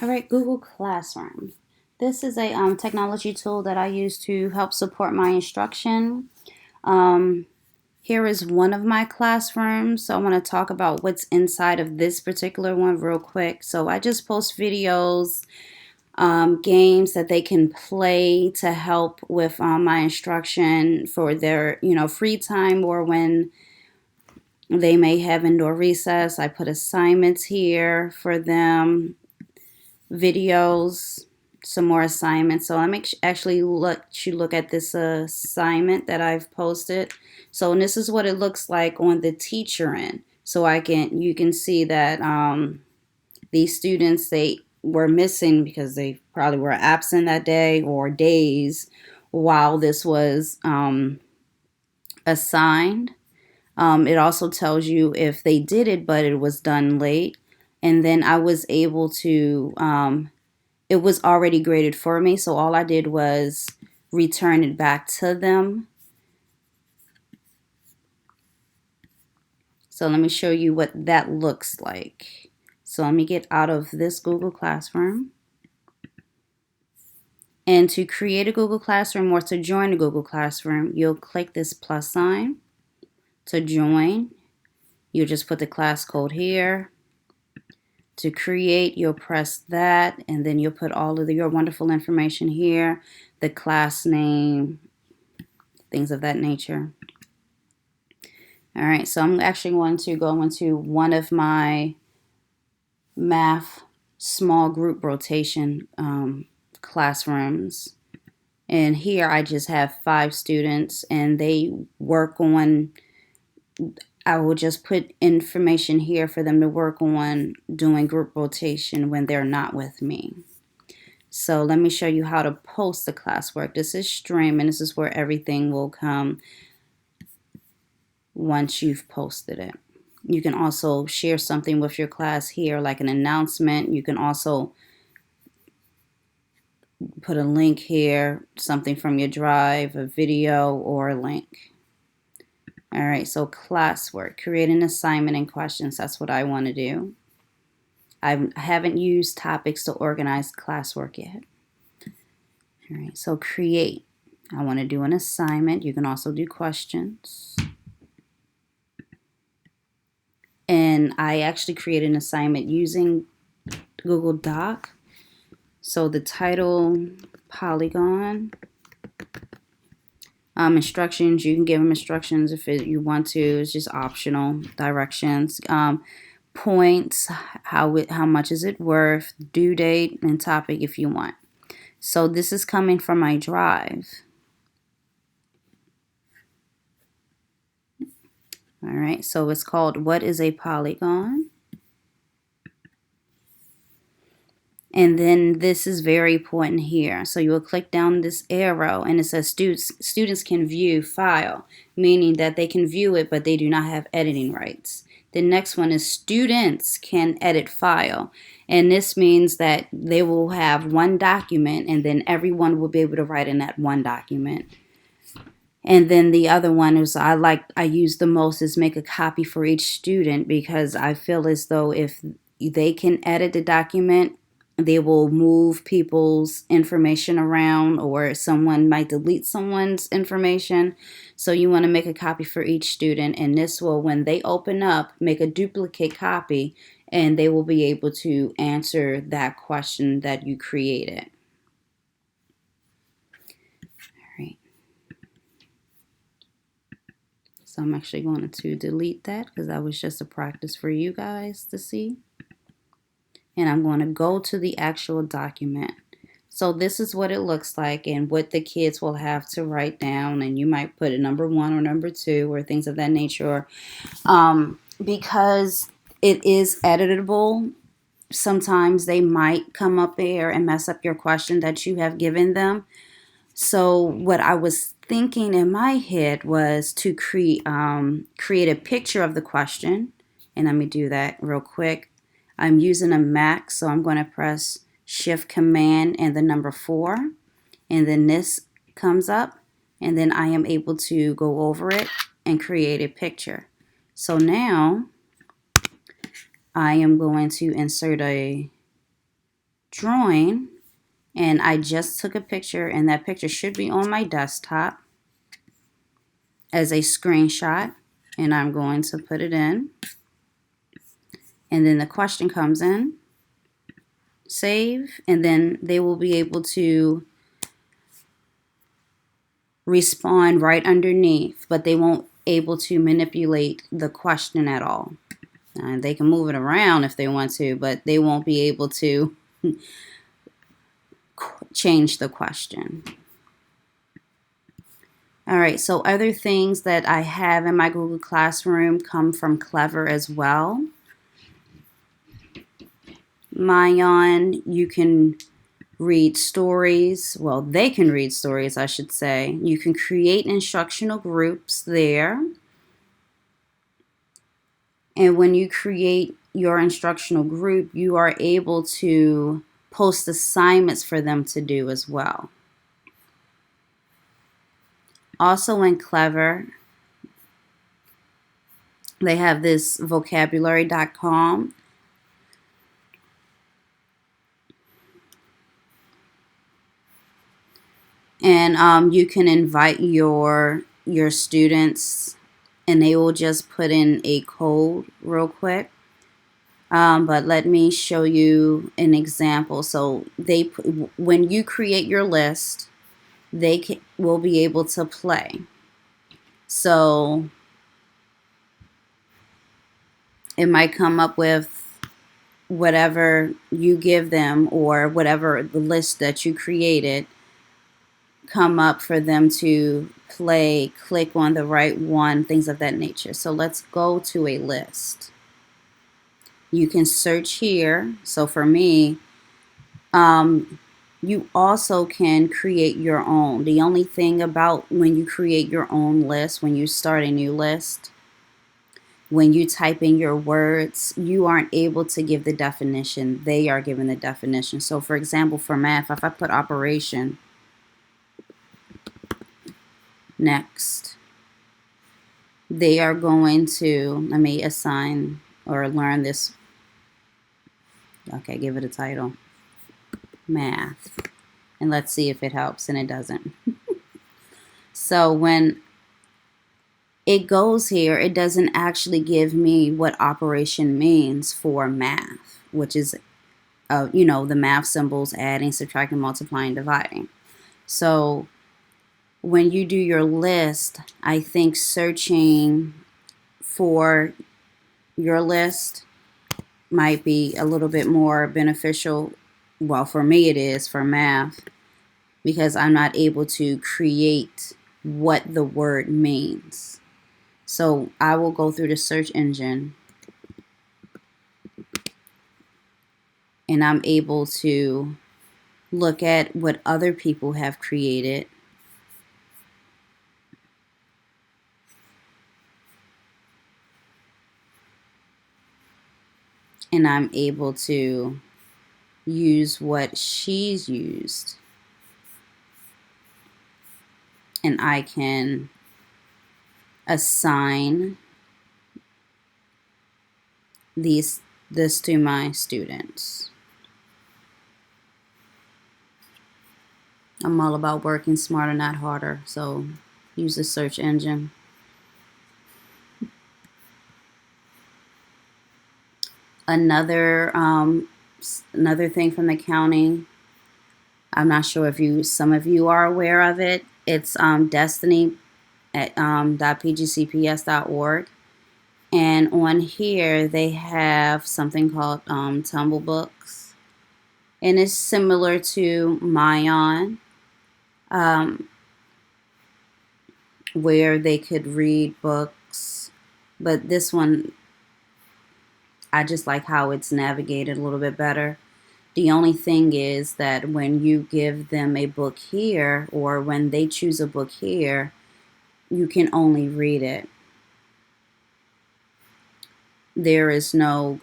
All right, Google Classroom. This is a technology tool that I use to help support my instruction. Um, Here is one of my classrooms. So I want to talk about what's inside of this particular one real quick. So I just post videos, games that they can play to help with my instruction for their, free time or when they may have indoor recess. I put assignments here for them, videos, some more assignments. So I'm actually let you look at this assignment that I've posted. So and this is what it looks like on the teacher end. So you can see that these students, they were missing because they probably were absent that day or days while this was assigned. It also tells you if they did it, but it was done late. And then I was able to, it was already graded for me. So all I did was return it back to them. So let me show you what that looks like. So let me get out of this Google Classroom. And to create a Google Classroom or to join a Google Classroom, you'll click this plus sign to join. You just put the class code here. To create, you'll press that, and then you'll put all of your wonderful information here, the class name, things of that nature. All right, so I'm actually going to go into one of my math small group rotation classrooms. And here I just have 5 students, and they work on, I will just put information here for them to work on doing group rotation when they're not with me. So let me show you how to post the classwork. This is stream, and this is where everything will come once you've posted it. You can also share something with your class here, like an announcement. You can also put a link here, something from your drive, a video, or a link. All right, so classwork, create an assignment and questions. That's what I want to do. I haven't used topics to organize classwork yet. All right, so create. I want to do an assignment. You can also do questions. And I actually created an assignment using Google Doc. So the title, Polygon. Instructions, you can give them instructions if you want to. It's just optional. Directions. Points, how much is it worth, due date, and topic if you want. So this is coming from my drive. All right, so it's called What is a Polygon? And then this is very important here. So you will click down this arrow and it says students can view file, meaning that they can view it, but they do not have editing rights. The next one is students can edit file. And this means that they will have one document and then everyone will be able to write in that one document. And then the other one is I use the most is make a copy for each student, because I feel as though if they can edit the document, they will move people's information around, or someone might delete someone's information. So you want to make a copy for each student, and this will, when they open up, make a duplicate copy, and they will be able to answer that question that you created. All right. So I'm actually going to delete that because that was just a practice for you guys to see. And I'm going to go to the actual document. So this is what it looks like and what the kids will have to write down. And you might put a number 1 or number 2 or things of that nature. Because it is editable, sometimes they might come up there and mess up your question that you have given them. So what I was thinking in my head was to create a picture of the question. And let me do that real quick. I'm using a Mac, so I'm going to press Shift Command and the number 4. And then this comes up, and then I am able to go over it and create a picture. So now I am going to insert a drawing, and I just took a picture, and that picture should be on my desktop as a screenshot, and I'm going to put it in. And then the question comes in, save, and then they will be able to respond right underneath, but they won't able to manipulate the question at all. They can move it around if they want to, but they won't be able to change the question. All right, so other things that I have in my Google Classroom come from Clever as well. Mayan, you can read stories. Well, they can read stories, I should say. You can create instructional groups there. And when you create your instructional group, you are able to post assignments for them to do as well. Also in Clever, they have this vocabulary.com. And you can invite your students, and they will just put in a code real quick. But let me show you an example. So when you create your list, they will be able to play. So it might come up with whatever you give them, or whatever the list that you created, come up for them to play, click on the right one, things of that nature. So let's go to a list. You can search here. So for me, you also can create your own. The only thing about when you create your own list, when you start a new list, when you type in your words, you aren't able to give the definition. They are given the definition. So for example, for math, if I put operation, next, they are going to, let me assign or learn this. Okay, give it a title, math. And let's see if it helps, and it doesn't. So when it goes here, it doesn't actually give me what operation means for math, which is, the math symbols, adding, subtracting, multiplying, dividing. So when you do your list, I think searching for your list might be a little bit more beneficial. Well, for me it is for math, because I'm not able to create what the word means. So I will go through the search engine, and I'm able to look at what other people have created. And I'm able to use what she's used. And I can assign this to my students. I'm all about working smarter, not harder. So use the search engine. Another thing from the county, I'm not sure if some of you are aware of it. It's Destiny at .pgcps.org, and on here they have something called Tumble Books, and it's similar to Mayan, where they could read books, but this one, I just like how it's navigated a little bit better. The only thing is that when you give them a book here, or when they choose a book here, you can only read it. There is no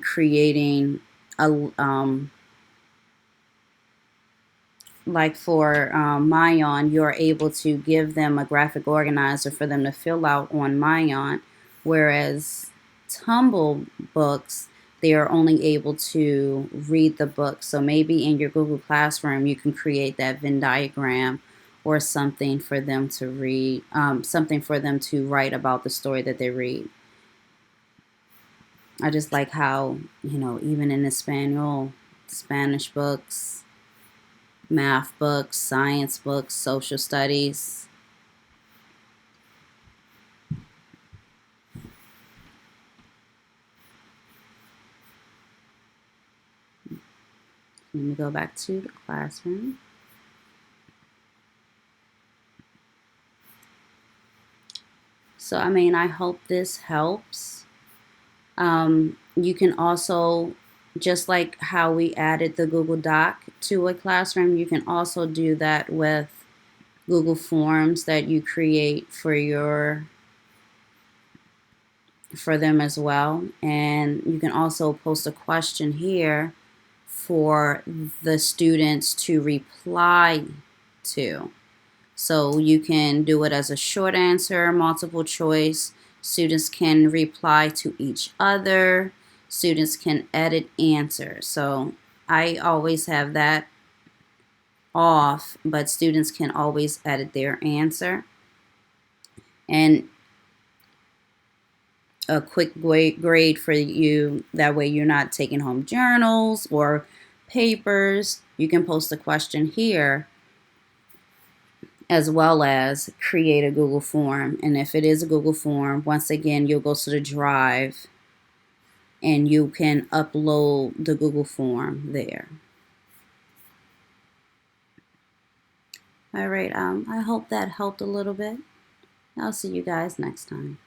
creating a, like for Mayan, you're able to give them a graphic organizer for them to fill out on Mayan, whereas Tumble Books, they are only able to read the book. So maybe in your Google Classroom, you can create that Venn diagram or something for them to read, something for them to write about the story that they read. I just like how, even in Espanol, Spanish books, math books, science books, social studies. Let me go back to the classroom. So, I hope this helps. You can also, just like how we added the Google Doc to a classroom, you can also do that with Google Forms that you create for them as well. And you can also post a question here for the students to reply to. So you can do it as a short answer, multiple choice. Students can reply to each other. Students can edit answers. So I always have that off, but students can always edit their answer. And a quick grade for you. That way you're not taking home journals or papers. You can post a question here as well as create a Google form. And if it is a Google form, once again, you'll go to the Drive and you can upload the Google form there. All right, I hope that helped a little bit. I'll see you guys next time.